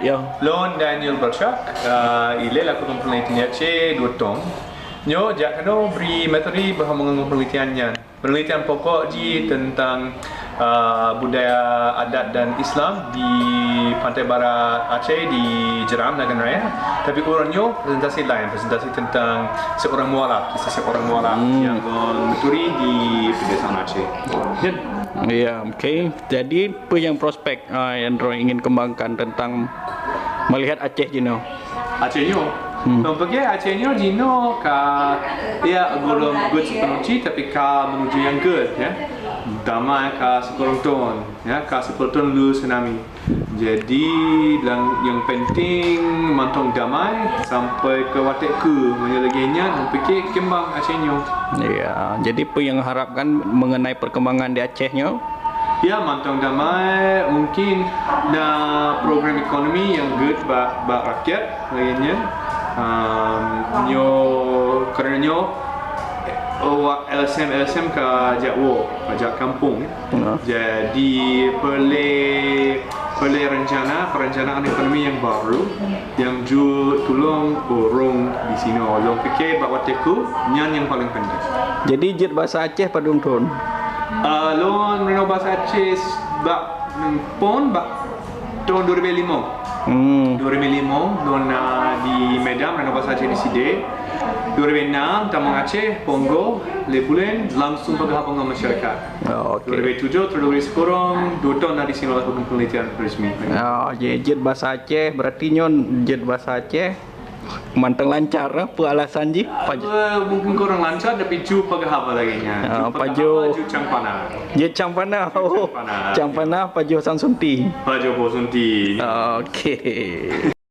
Ya. Lon Daniel Bershak, ile laku penelitian Aceh 2 tahun. Nyo jak kena beri materi bahawa penelitiannya. Penelitian pokok ji tentang budaya adat dan Islam di pantai barat Aceh di Jeram Nagan Raya. Tapi orangnya presentasi lain, presentasi tentang seorang mualaf, kisah seorang mualaf yang menturi di pedesaan Aceh. Ya, okey. Jadi apa yang prospek yang Dro ingin kembangkan tentang melihat Aceh Jino? Acehnya, pergi Acehnya Jino ka ya golong good sepenuhnya tapi ka menuju yang good ya. Damai ka sekurang ton ya ka sepuluh ton lu tsunami. Jadi yang penting mantong damai sampai ke watek ke menyelaginya fikir kembang Acehnya. Ya, jadi apa yang harapkan mengenai perkembangan di Acehnya? Ya, mantong damai mungkin na program ekonomi yang good bak rakyat lainnya. Nyo kerana LSM ke Jakwo, pajak kampung. Jadi perencanaan ekonomi yang baru yang tolong orang di sini. Long fikir bahawa teku nyan yang paling penting. Jadi jet bahasa Aceh padung ton. Lon Reno bahasa Aceh bak pon bak tahun 2005. 2005 lon di Medan Reno bahasa Aceh di Side. 2006 Tamang Aceh Pongo Lebulen langsung pegawai dengan masyarakat. 2007 terus sekarang 2 tahun di sini lakukan penelitian resmi. Jet bahasa Aceh berarti nyon jet bahasa Aceh manteng lancar apa alasan ji? Mungkin kurang lancar tapi ju pegawai lagi nya. Paju Cangpana. Jet Cangpana. Cangpana Paju Sansunti. Paju Bosunti. Okey.